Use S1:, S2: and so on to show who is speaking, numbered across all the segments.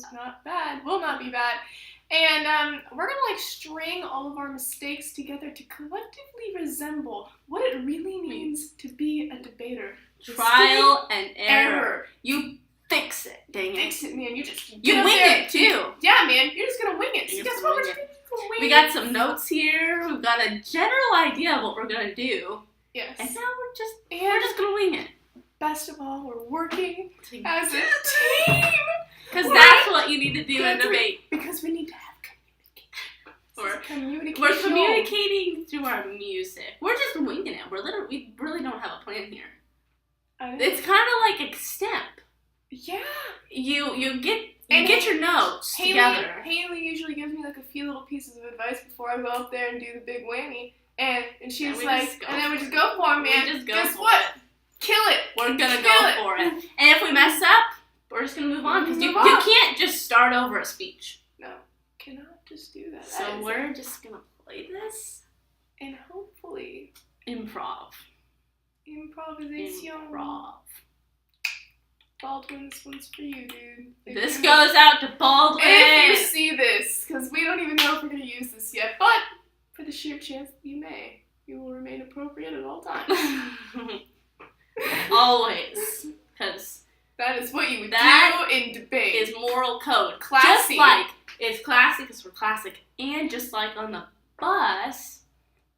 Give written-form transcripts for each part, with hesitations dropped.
S1: was not bad. Will not be bad. And we're going to, like, string all of our mistakes together to collectively resemble what it really means to be a debater.
S2: Trial and error. You fix it, dang it.
S1: Fix it, man. You
S2: wing it, too.
S1: Yeah, man. You're just going to wing it. So guess what we're doing?
S2: We got some notes here. We've got a general idea of what we're going to do.
S1: Yes.
S2: And now we're just going to wing it.
S1: Best of all, we're working as a team.
S2: Because that's what you need to do in debate.
S1: Because we need to have communication.
S2: We're communicating through our music. We're just winging it. We really don't have a plan here. It's kind of like a stamp.
S1: Yeah.
S2: You get your notes together.
S1: Hailee usually gives me like a few little pieces of advice before I go up there and do the big whammy. And she's like, and then we just go for it, man. Guess what? Kill it.
S2: We're gonna go for it. And if we mess up, we're just gonna move on because you can't just start over a speech.
S1: No, cannot just do that.
S2: So we're just gonna play this
S1: and hopefully
S2: improvisation.
S1: Baldwin, this one's for you, dude.
S2: This goes out to Baldwin.
S1: If you see this, because we don't even know if we're gonna use this yet, but for the sheer chance that you may, you will remain appropriate at all times.
S2: Always. Because
S1: that is what you would do in debate.
S2: Is moral code.
S1: Classy.
S2: Just like, it's classy because we're classic. And just like on the bus,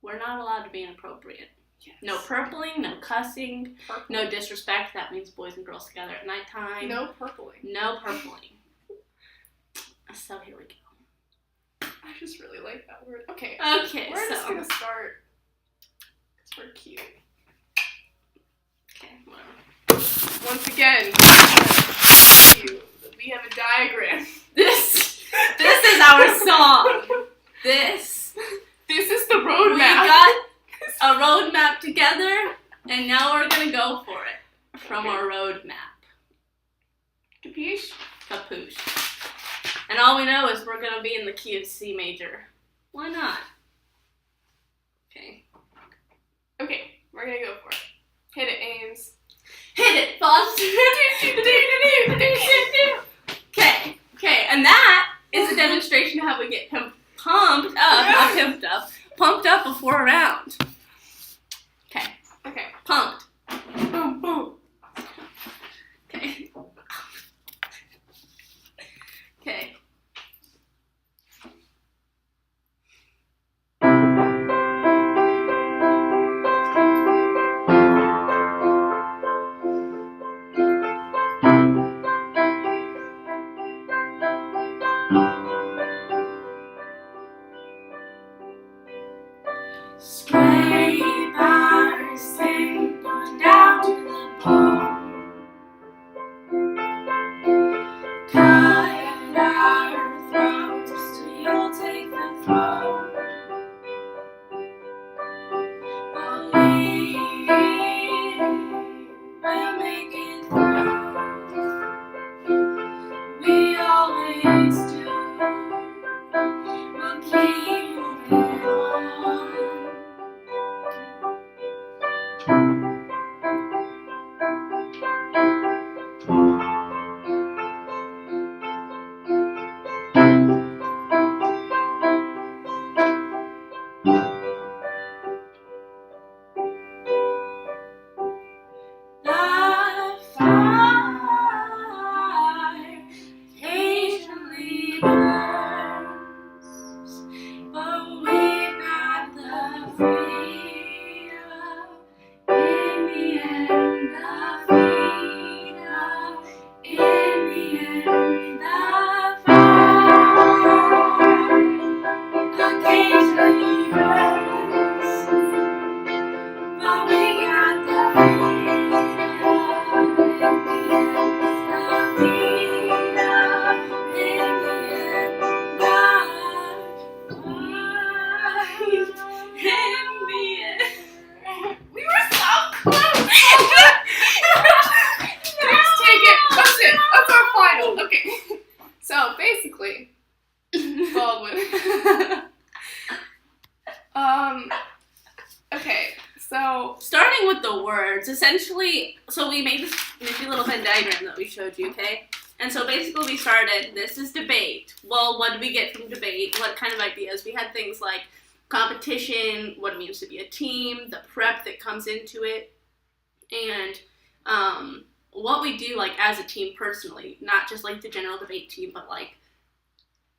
S2: we're not allowed to be inappropriate.
S1: Yes.
S2: No purpling, no cussing, no disrespect. That means boys and girls together at nighttime.
S1: No purpling.
S2: No purpling. So here we go.
S1: I just really like that word. Okay.
S2: We're
S1: just going to start because we're cute.
S2: Okay, whatever.
S1: Once again, we have a diagram.
S2: This is our song. This
S1: is the roadmap.
S2: We got a roadmap together, and now we're gonna go for it from our roadmap.
S1: Capiche?
S2: Capiche. And all we know is we're gonna be in the key of C major. Why not? Okay. Okay, we're gonna go for it. Hit it, Ames. Hit it, Foster. Okay, and that is a demonstration of how we get pumped up before a round. Okay, pumped. Boom, boom. Okay. Okay. Scrape our skin going down to the bone. Cut our throats so you'll take the throne. But we will make it through. We always do. We'll keep moving on. Essentially, so we made this nifty little Venn diagram that we showed you, okay? And so basically we started, this is debate. Well, what did we get from debate? What kind of ideas? We had things like competition, what it means to be a team, the prep that comes into it, and what we do like as a team personally, not just like the general debate team, but like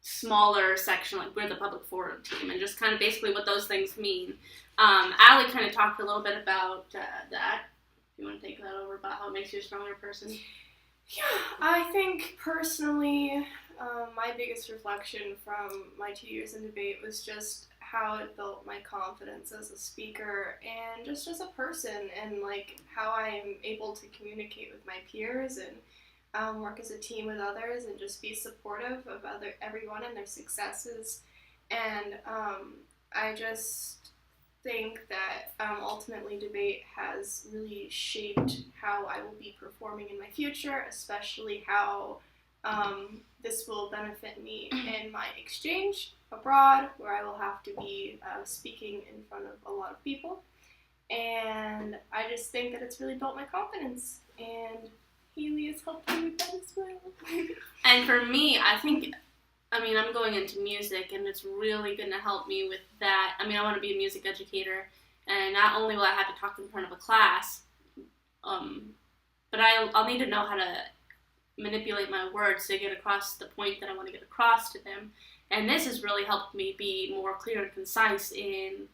S2: smaller section, like we're the public forum team, and just kind of basically what those things mean. Allie kind of talked a little bit about that. You want to take that over about how it makes you a stronger person?
S1: Yeah, I think personally, my biggest reflection from my 2 years in debate was just how it built my confidence as a speaker and just as a person, and like how I am able to communicate with my peers and work as a team with others and just be supportive of everyone and their successes. And I just think that ultimately debate has really shaped how I will be performing in my future, especially how this will benefit me in my exchange abroad, where I will have to be speaking in front of a lot of people. And I just think that it's really built my confidence, and Hailee has helped me with that as well.
S2: And for me, I think, I'm going into music, and it's really going to help me with that. I want to be a music educator, and not only will I have to talk in front of a class, but I'll need to know how to manipulate my words to get across the point that I want to get across to them. And this has really helped me be more clear and concise in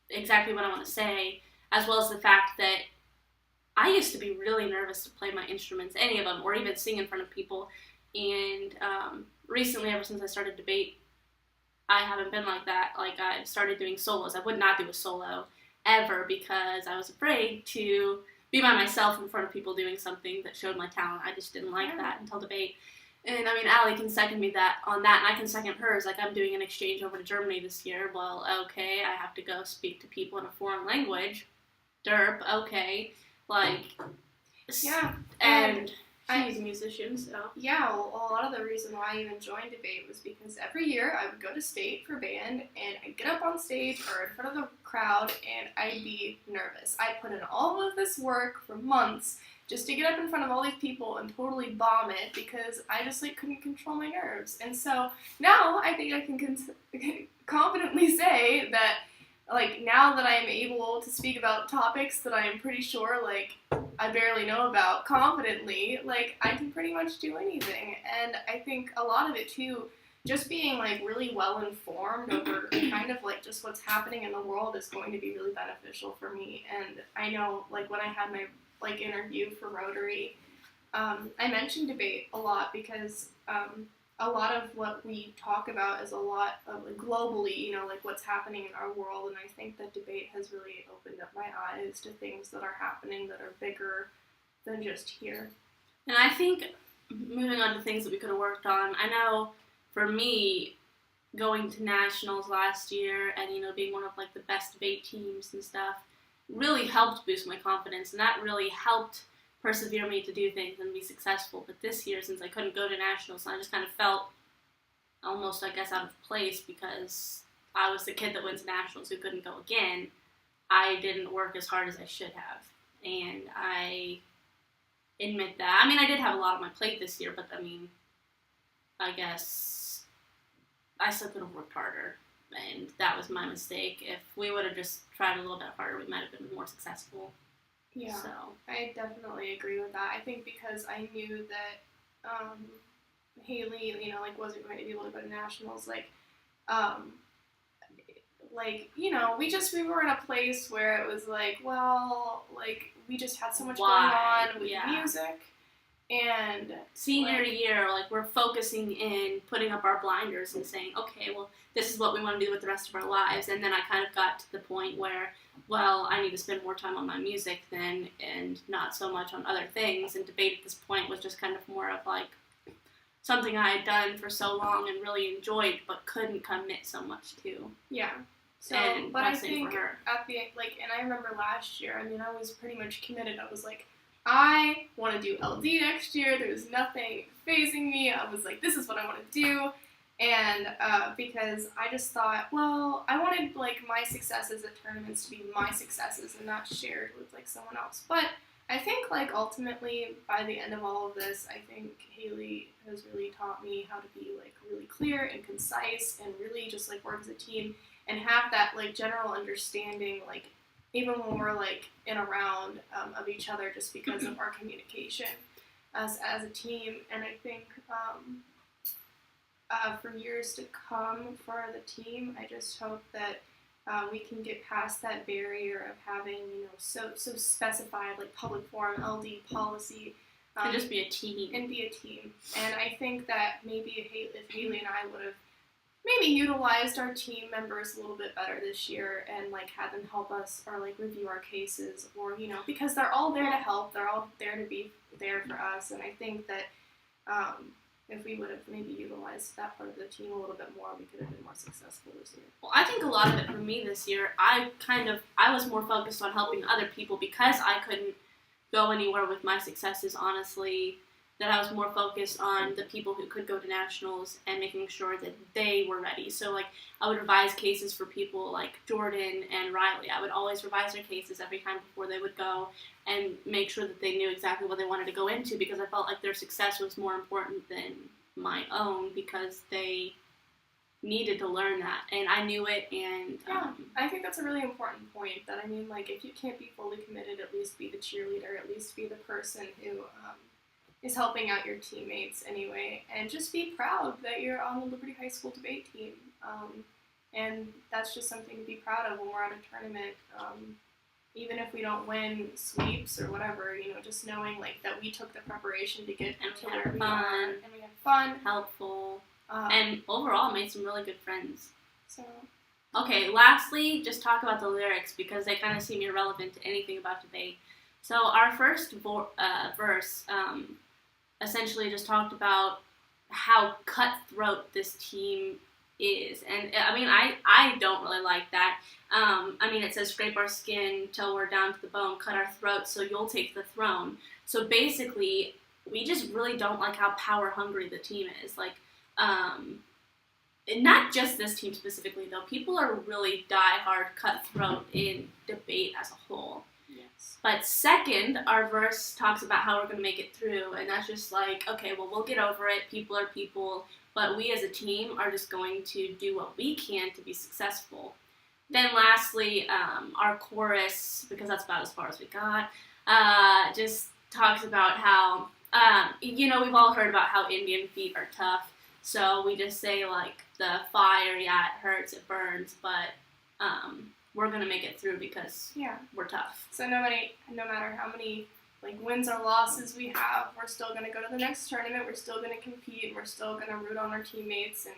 S2: exactly what I want to say, as well as the fact that I used to be really nervous to play my instruments, any of them, or even sing in front of people. And recently, ever since I started debate, I haven't been like that. Like, I started doing solos. I would not do a solo ever because I was afraid to be by myself in front of people doing something that showed my talent. I just didn't like that until debate. And Allie can second me on that, and I can second hers. Like, I'm doing an exchange over to Germany this year. Well, okay, I have to go speak to people in a foreign language. Derp, okay. Like,
S1: yeah.
S2: And she's a musician, so.
S1: Yeah, well, a lot of the reason why I even joined debate was because every year I would go to state for band, and I'd get up on stage or in front of the crowd, and I'd be nervous. I'd put in all of this work for months just to get up in front of all these people and totally bomb it because I just couldn't control my nerves. And so now I think I can confidently say that now that I'm able to speak about topics that I'm pretty sure I barely know about confidently, I can pretty much do anything. And I think a lot of it too, just being really well informed over kind of just what's happening in the world is going to be really beneficial for me. And I know when I had my interview for Rotary, I mentioned debate a lot because a lot of what we talk about is a lot of globally, what's happening in our world, and I think that debate has really opened up my eyes to things that are happening that are bigger than just here.
S2: And I think, moving on to things that we could have worked on, I know for me, going to nationals last year and, being one of the best debate teams and stuff, really helped boost my confidence, and that really helped persevere me to do things and be successful. But this year, since I couldn't go to nationals, I just kind of felt almost, I guess, out of place because I was the kid that went to nationals who couldn't go again. I didn't work as hard as I should have, and I admit that. I did have a lot on my plate this year, but I guess I still could have worked harder, and that was my mistake. If we would have just tried a little bit harder, we might have been more successful.
S1: Yeah,
S2: so.
S1: I definitely agree with that. I think because I knew that Hailee, wasn't going to be able to go to nationals, we were in a place where it was we just had so much going on with music. And
S2: senior year, we're focusing in, putting up our blinders and saying, okay, well, this is what we want to do with the rest of our lives. And then I kind of got to the point where, well, I need to spend more time on my music then and not so much on other things. And debate at this point was just kind of more of something I had done for so long and really enjoyed, but couldn't commit so much to.
S1: Yeah. So,
S2: and
S1: but I think at the and I remember last year, I was pretty much committed. I was I want to do LD next year. There was nothing phasing me. I was this is what I want to do. And because I just thought, well, I wanted my successes at tournaments to be my successes and not shared with someone else. But I think, like, ultimately, by the end of all of this, I think Hailee has really taught me how to be, like, really clear and concise and really just, like, work as a team and have that, like, general understanding, like, even when we're, like, in a round of each other just because of our communication as a team. And I think for years to come for the team, I just hope that we can get past that barrier of having, so specified, like, public forum, LD policy.
S2: And just be a team.
S1: And be a team. And I think that maybe if Hailee and I would have maybe utilized our team members a little bit better this year and, like, had them help us or, like, review our cases or, because they're all there to help. They're all there to be there for us. And I think that if we would have maybe utilized that part of the team a little bit more, we could have been more successful this year.
S2: Well, I think a lot of it for me this year, I was more focused on helping other people because I couldn't go anywhere with my successes, honestly, that I was more focused on the people who could go to nationals and making sure that they were ready. So, like, I would revise cases for people like Jordan and Riley. I would always revise their cases every time before they would go and make sure that they knew exactly what they wanted to go into because I felt like their success was more important than my own because they needed to learn that. And I knew it, and
S1: I think that's a really important point that, I mean, like, if you can't be fully committed, at least be the cheerleader, at least be the person who is helping out your teammates anyway, and just be proud that you're on the Liberty High School debate team. And that's just something to be proud of when we're at a tournament. Even if we don't win sweeps or whatever, just knowing, like, that we took the preparation to get to where we are, and we had fun,
S2: helpful, and overall made some really good friends.
S1: So,
S2: okay, lastly, just talk about the lyrics because they kind of seem irrelevant to anything about debate. So our first verse essentially just talked about how cutthroat this team is. And, I mean, I don't really like that. I mean, it says, scrape our skin till we're down to the bone, cut our throats so you'll take the throne. So basically, we just really don't like how power hungry the team is. Like, and not just this team specifically, though. People are really die-hard cutthroat in debate as a whole.
S1: yes.
S2: But second, our verse talks about how we're going to make it through, and that's just like, okay, well, we'll get over it. People are people, but we as a team are just going to do what we can to be successful. Then lastly, our chorus, because that's about as far as we got, just talks about how, we've all heard about how Indian feet are tough. So we just say, like, the fire, yeah, it hurts, it burns, but we're going to make it through because we're tough.
S1: So no matter how many, like, wins or losses we have, we're still going to go to the next tournament, we're still going to compete, and we're still going to root on our teammates and,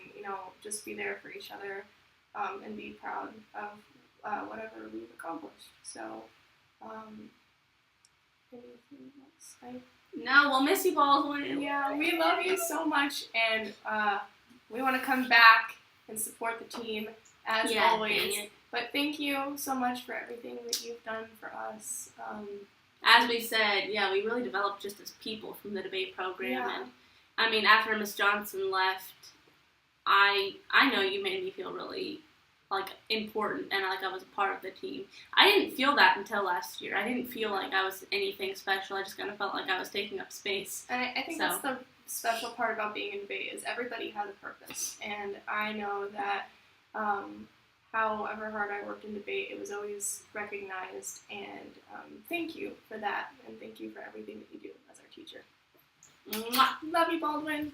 S1: just be there for each other and be proud of whatever we've accomplished. So, anything else?
S2: No, we'll miss you, Baldwin.
S1: Yeah, we love you so much, and we want to come back and support the team as always. But thank you so much for everything that you've done for us.
S2: As we said, we really developed just as people from the debate program.
S1: Yeah.
S2: And I mean, after Miss Johnson left, I know you made me feel really, like, important and like I was a part of the team. I didn't feel that until last year. I didn't feel like I was anything special. I just kind of felt like I was taking up space.
S1: And I think that's the special part about being in debate is everybody has a purpose. And I know that however hard I worked in debate, it was always recognized. And thank you for that. And thank you for everything that you do as our teacher.
S2: Mwah.
S1: Love you, Baldwin.